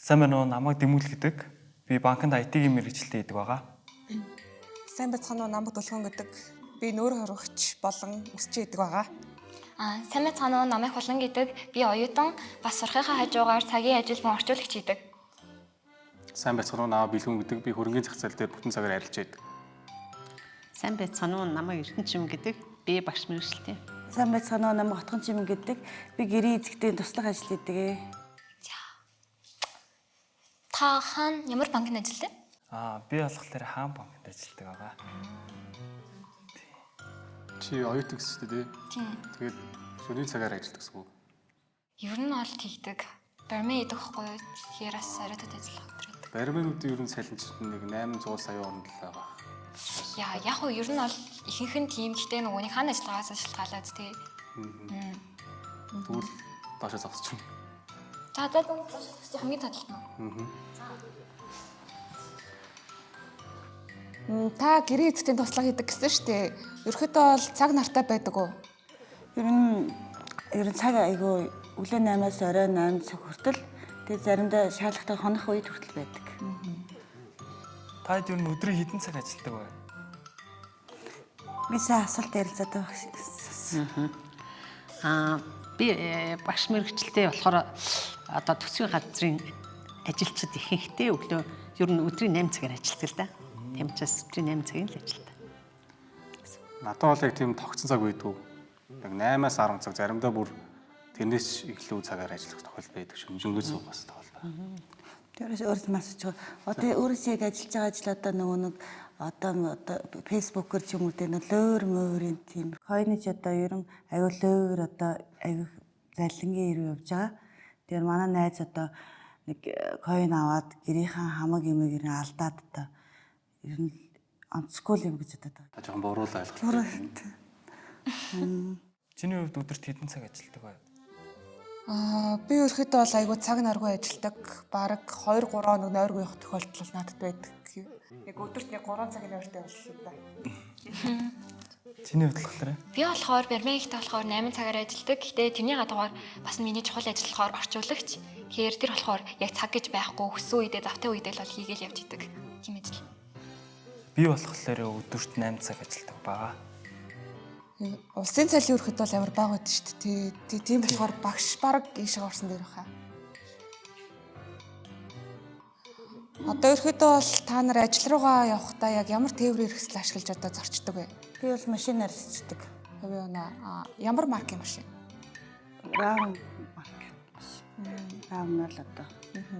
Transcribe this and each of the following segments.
Сайн байна уу? Намайг Дэмүүл гэдэг. Би банкнд IT-ийн мэргэжилтэд идэг байгаа. Сайн байцгаана уу? Намайг Дулхан гэдэг. Би нүүр хоригч болон өсч идэг байгаа. Сайн байцгаана уу? Намайг Хулан гэдэг. Би оюутан бас сурахынхаа хажуугаар цагийн ажил ба орчуулагч хийдэг. Сайн байцгаана уу? Намайг Бэлгүн гэдэг. Би хөрөнгөний зах зээл дээр бүтэн цагаар ажиллаж байдаг. Сайн байцгаана уу? Намайг Эрдэнэчим гэдэг. Би багш мэргэжилтэй. Сайн байцгаана уу? Намайг Отгончим гэдэг. Би гэрийн эзэгтийн туслах ажил хийдэг. Та хаана ямар банкнд ажилладаг? Би болохоор хаан банкнд ажилладаг байгаа. Чи оюутан гэсэн шүү дээ. Тийм. Тэгээд хөрөнгөний цагаар ажилладаг гэсэн үг. Ер нь олд хийдэг. Бармен идэх байхгүй юу? Тэгэхээр бас ариутад ажиллах хэрэгтэй. Барменуудын ерөн цалинч нэг 800 сая орнд л байгаа. Яг уу ер нь бол ихэнх нь тийм. Гэхдээ нөгөөний хаана ажиллагаас шалтгаалаад тий. Тэгвэл доошоо зогсчих. За хамгийн цаадалт нь. Та гэрийн эзэгтийн туслах хийдэг гэсэн шүү дээ. Ерөнхийдөө бол цаг нартай байдаг уу? Ер нь цаг айгүй өглөө 8-аас орой 8 цаг хүртэл тэгээд заримдаа шаардлагатай хонох үед хүртэл байдаг. Та ер нь өдрийн хэдэн цаг ажилладаг вэ? Би сайн асуулт ярилцаад байгаа гэсэн. Би багш мэргэжилтэй болохоор одоо төсвийн газрын ажилчид ихэнхдээ өглөө ер нь өдрийн 8 цагаар ажилладаг л да. Тийм учраас өдрийн 8 цагийн л ажилладаг. Надад бол яг тийм тогтсон цаг байдгүй. Яг 8-аас 10 цаг заримдаа бүр тэрнээс илүү цагаар ажиллах тохиол байдаг шүү. Жөнгөөс бас тохиол. Тэрээс өөрөөс масаж байгаа. Одоо өөрөөсөө яг ажиллаж байгаа ажил одоо нөгөө нэг одоо фэйсбүүкээр ч юм уу тэр лөөр мөөрийн тийм койнож одоо ер нь аюу лөөр одоо аюу залингийн ирүү явж байгаа. Тэр манай найз одоо нэг койн аваад гэрийнхэн хамаг юмыг ер нь алдаад одоо ер нь онцгүй юм гэж бодоод байгаа. Та жоохон буруу л ойлголоо. Чиний хувьд өдөрт хэдэн цаг ажилладаг вэ? Би ерөнхийдөө бол айгүй цаг наргүй ажилладаг. Бараг 2-3 хоног нойргүй явах тохиолдол надад байдаг. Яг өдөрт нэг 3 цагийн нойртой боллоо да. Чиний хувьд болохоор Би болохоор бармен ихтэй болохоор 8 цагаар ажилладаг. Гэхдээ тэрний гадуугаар бас миний чухал ажил болохоор орчуулагч. Тэгэхээр тэр болохоор яг цаг гэж байхгүй өссөн үедээ давтын үедээ л бол хийгээл явж идэг. Тийм ажил. би болохоор өдөрт 8 цаг ажилладаг байгаа. Улсын цалин ерөнхийдөө бол амар бага байдаг шүү дээ. Тийм болохоор багш бараг ийшээ орсон дээр баха. Одоо ерөнхийдөө бол та нар ажил руугаа явахдаа яг ямар тээврийн хэрэгсэл ашиглаж одоо зорчдөг вэ? Би бол машинаар сичдэг. Би ямар маркийн машин? Раун марк. Раунаар л одоо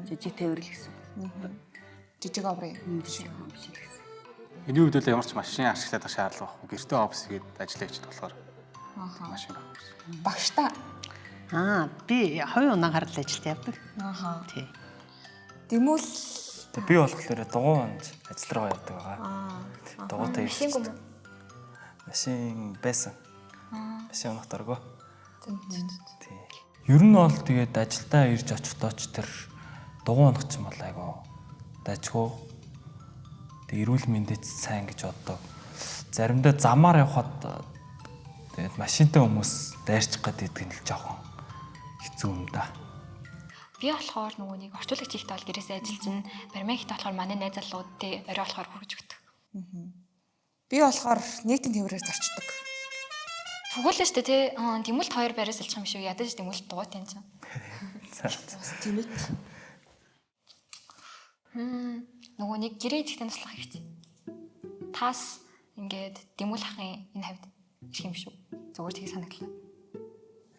жижиг тээвэрлэл гэсэн. Жижиг аврын. Жижиг машин гэсэн. Эний үед л ямар ч машин ашиглаад авах шаардлага байхгүй. Гэртээ офис хийгээд ажиллаж болохоор машин байхгүй. Багштай. Би хувийн унаагаар л ажилд явдаг. Тий. Дэмүүл Би болохоор дугуйнд ажил руу явдаг байгаа. Дугуйтай Машин юм уу? машин байсан. Машин унах дөргөө. Тий. Ер нь бол тэгээд ажилдаа ирж очихдоо ч тэр дугуй унах ч юм бол айгу дайчгүй. Тэг эрүүл мэндэд сайн гэж боддог. Заримдаа замаар явхад тэгээд машинтай хүмүүс дайрчих гэдэг нь л жоохон хэцүү юм да. Би болохоор нөгөө нэг орчуулагч ихтэй бол гэрээсээ ажиллаж, бармен ихтэй болохоор манай найз залуудын орой болохоор хүргэж өгдөг. би болохоор нийтийн тээврээр зорчдог. Тэгвэл л шүү дээ тий. Дэмүүлт хоёр байраас алчих юм шүү. Ядаж дэмүүлт дугуйтай юм чинь. Бас тийм ээ. Нөгөө нэг гэрээ эзэгтэй туслах хэрэгтэй. Таас ингээд дэмүүл ахын энэ хавьд ирэх юм шүү. Зүгээр тийг санагдлаа.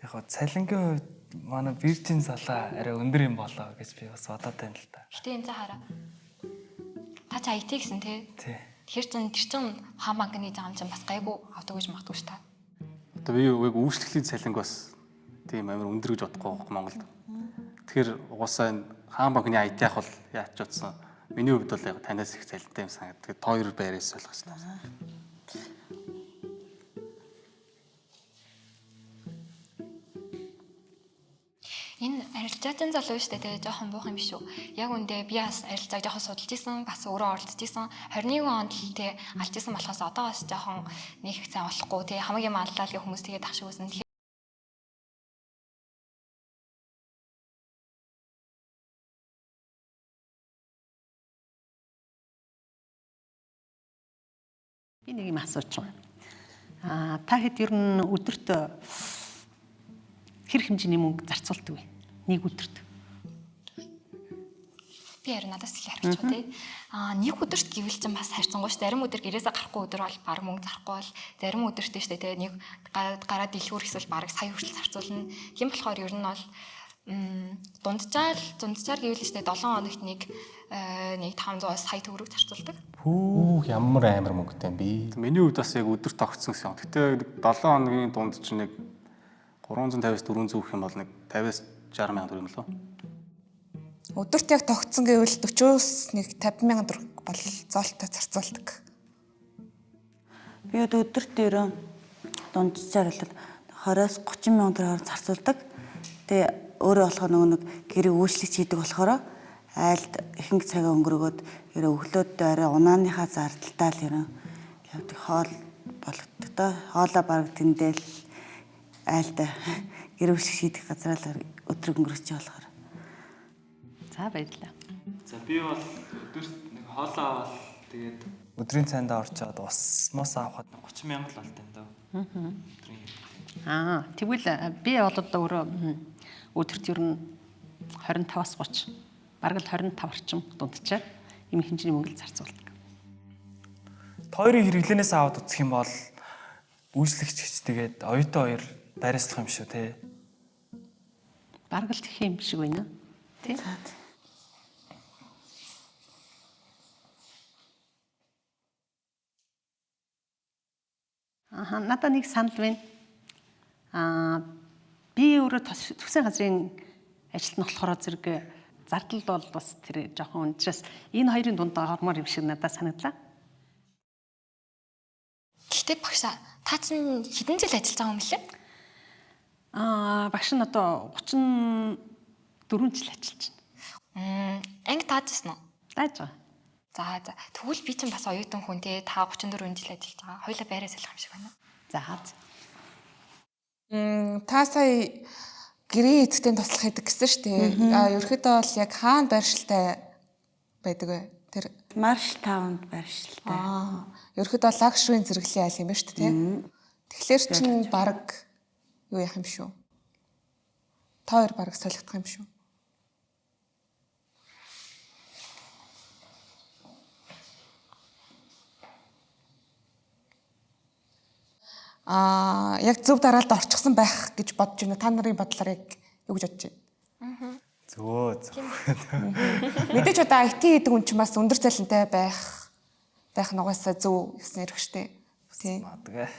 Яг го цалингийн хувьд манай биржийн залаа арай өндөр юм болоо гэж би бас бодоод байна л да. Гэтэ энэ цаахаараа. Та ч IT гэсэн тий. Тий. Тэр чин хаан банкны зам чинь бас гайгүй авдаг гэж магадгүй ш та. Одоо би яг үйлчлэлийн цалинг бас тийм амар өндөр гэж бодохгүй байхгүй Монголд. Тэгэхээр угаасаа энэ хаан банкны IT ах бол яач утсан. Миний хувьд бол яг танаас их цалинтай юм санагдав. Тэгээд хоёр байраас ойлгох хэрэгтэй. Энэ арилжаатын залуу шүү дээ. Тэгээ жоохон буух юм биш үү? Яг үндэ би бас арилжааг жоохон судалж исэн, бас өөрөө оролцож исэн. 21 онд л тэгээ алж исэн болохоос одоо бас жоохон нэг их сайн болохгүй. Тэгээ хамаг юм аллаа л гэх хүмүүс тэгээ тахшиг үзэн. Би нэг юм асууж байгаа. Та хэд ер нь өдөрт хэр хэмжээний мөнгө зарцуулдаг вэ? Нэг өдөрт. Би харин надаас их харчих тий. Нэг өдөрт гэвэл чинь бас харьцангуй ш. Зарим өдөр гэрээсээ гарахгүй өдөр бол баг мөнгө зарахгүй бол зарим өдөртэй штэ тий. Нэг гараа дэлгүүр эсвэл баг сая хүртэл зарцуулна. Тийм болохоор ер нь бол дунджаар гэвэл штэ 7 хоногт нэг 500-аас сая төгрөг зарцуулдаг. Пүү ямар амар мөнгөтэй юм бэ? Миний хувьд бас яг өдөр тогтсон гэсэн. Гэтэ 7 хоногийн дунд чинь нэг 350-аас 400 гэх юм бол нэг 50-аас 60 мянган төгрөг юм лөө. Өдөрт яг тогтсон гэвэл 40-оос нэг 50 мянган төгрөг бол зоолтой зарцуулдаг. Би өдөрт ерөн дунджаар бол 20-оос 30 мянган төгрөг зарцуулдаг. Тэгээ өөрөө болохоо нэг гэрээ үйлчлэгч хийдэг болохоор айлд ихэнх цагаа өнгөрөөд ерөө өглөөд арай унааныхаа зардалтаа л ерөн явдаг хоол болгодог та хоолоо баг тэндэл айлд гэрээ үйлчлэгч хийдэг газар л өдрөг өнгөрөөж байгаа болохоор. За баярлалаа. За би бол өдөрт нэг хоолоо аваад тэгээд өдрийн цайндаа орчоод ус мос авахад 30 мянга л болтой юм даа. Тэгвэл би бол одоо өөрөө өдөрт ер нь 25-аас 30 бараг л 25 орчим дундчаар ийм хэмжээний мөнгө зарцуулдаг. Тойрын хэрэглэнээс аваад үзэх юм бол үйлчлэгч гэж тэгээд оюутан хоёр дарааслах юм шүү те. Бараг л тэх юм шиг байна. Тий? Надад нэг санал байна. Би өөрөө төсвийн газрын ажилт нь болохоор зэрэг зардал бол бас тэр жоохон учраас энэ хоёрын дунд гормоор юм шиг надад санагдлаа. Гэхдээ багшаа та чинь хэдэн жил ажиллаж байгаа юм бэлээ? Багш нь одоо 34 жил ажиллаж байна. Анги таажсан уу? Тааж байгаа. За тэгвэл би чинь бас оюутан хүн те та 34 жил ажиллаж байгаа. Хоёулаа байраа салах юм шиг байна. За. Та сая гэрээ эцэгтэй туслах хийдэг гэсэн шүү дээ. Ерөөхдөө бол яг хаана байршилтай байдаг вэ? Тэр Марш таунд байршилтай. Ерөөхдөө лагшрын зэрэглэлийн айл юм ба шүү дээ. Тэгэхээр чин баг юу яах юм шүү? Та хоёр баг солигдох юм шүү. Яг зөв дараалд орчихсон байх гэж бодож байна. Та нарын бодлоор яг юу гэж бодож байна? Зөө. Мэдээж одоо IT гэдэг хүн чинь бас өндөр цалинтай байх нугасаа зөв гэсэн ярих штеп. Тийм. Магадгүй.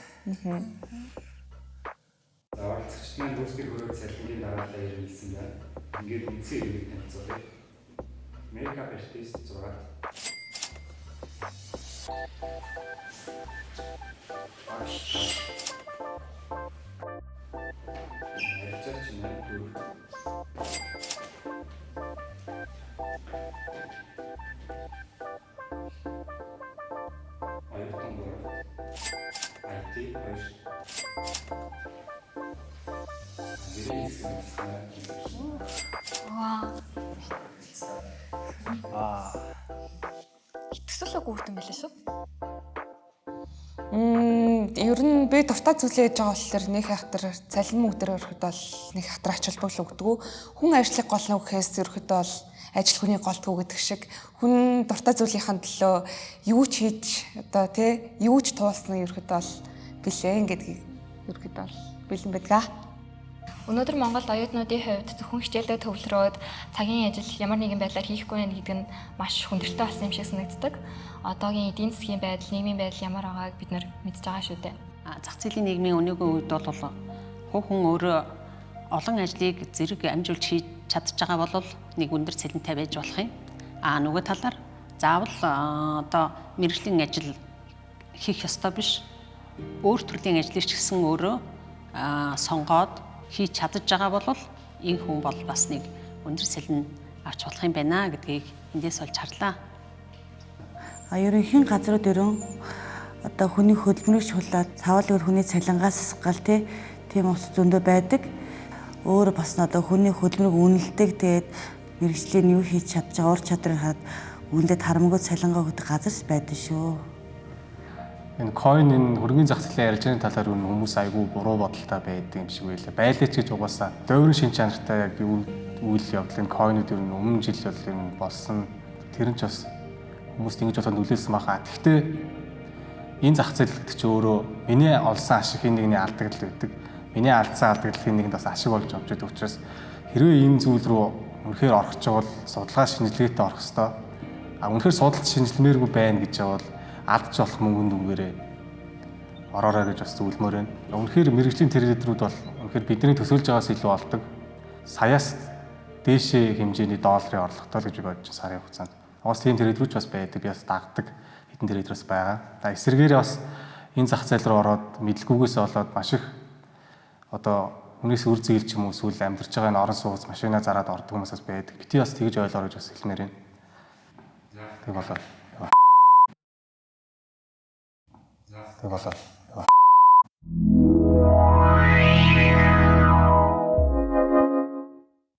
За оролцогчид маань дүүсгэр хөрөөд цалингийн дараалал ирүүлсэн байна. Ингээд үндсэн иргэд танилцуулъя. Makeup artist 6. Арчаач маань 4. Оюутан 3. IT 2. Төсөөлөг хүүхдэн байлаа шүү. Ер нь би дуртай зүйлээ хийж байгаа болохоор нэг хахтар цалин мөнгөөр өрөхөд бол нэг хахтар ач холбогдол өгдөг. Хүн ажлыг голно гэхээс өрөхөд бол ажил хүний голдгоо гэдэг шиг хүн дуртай зүйлийнхэн төлөө юу ч хийж одоо тий юу ч туулсан өрөхөд бол бэлэн гэдгийг өрөхөд бол бэлэн байдаг. Өнөөдөр Монголд оюутнуудын хувьд зөвхөн хичээлдээ төвлөрөөд цагийн ажил ямар нэгэн байдлаар хийхгүй байх гэдэг нь маш хүндрэлтэй болсон юм шиг санагддаг. Одоогийн эдийн засгийн байдал, нийгмийн байдал ямар байгааг бид нар мэдж байгаа шүү дээ. Зах зээлийн нийгмийн өнөөгийн үед бол хүн өөрөө олон ажлыг зэрэг амжуулж хийж чадж байгаа бол нэг өндөр цалинтай байж болох юм. Нөгөө талаар заавал одоо мэргэжлийн ажил хийх ёстой биш. Өөр төрлийн ажлыг ч гэсэн өөрөө сонгоод хийж чадж байгаа бол энэ хүн бол бас нэг өндөр цалин авч болох юм байна гэдгийг эндээс олж харлаа. Ерөнхий газрууд ерөн одоо хүний хөдөлмөрийг чуулаад цавал өөр хүний цалингаас гал тийм ус зөндөө байдаг. Өөр бас одоо хүний хөдөлмөрийг үнэлдэг тэгээд мэргэжлийн юу хийж чадж байгаа ур чадрыг хаад үнэлээд харамгүй цалингаа өгдөг газарс байдаг шүү. Энэ coin энэ хөрөнгөний зах зээлийн арилжааны талаар хүмүүс айгүй буруу бодолтой байдаг юм шиг байлаа. Байлаач гэж угаасаа дойрын шин чанартай яг үйл явдал энэ coin-ууд ер нь өмнө жил бол ер нь болсон. Тэр нь ч бас хүмүүст ингэж бодоод нөлөөлсөн баха. Гэхдээ энэ зах зээлд чи өөрөө миний олсон ашиг хин нэгний алдагдал байдаг. Миний алдсан алдагдал хин нэгэнд бас ашиг болж авч байгаа учраас хэрвээ энэ зүйл рүү үнэхээр орох ч бол судалгаа шинжилгээтэй орох ёстой. Үнэхээр судалж шинжилмээргүй байна гэж явал алдж болох мөнгөнд үгээрээ ороорой гэж бас зөвлөмөр байна. Үнэхээр мэрэгжлийн трейдерүүд бол үнэхээр бидний төсөөлж байгаас илүү олдог. Саяас дээшээ хэмжээний долларын орлоготой гэж би бодож сарын хугацаанд. Уус тийм трейдерүүд бас байдаг. Би бас дагдаг хэдэн трейдерс байгаа. За эсвэргээрээ бас энэ зах зээл рүү ороод мэдлгүйгээс болоод маш их одоо хүнээс үр зээл ч юм уу эсвэл амьдарч байгаа энэ орон сууц машина зараад ордог хүмүүсээс байдаг. Бити бас тэгж ойлгоорой гэж бас хэлмээр байна. Тэг болоо.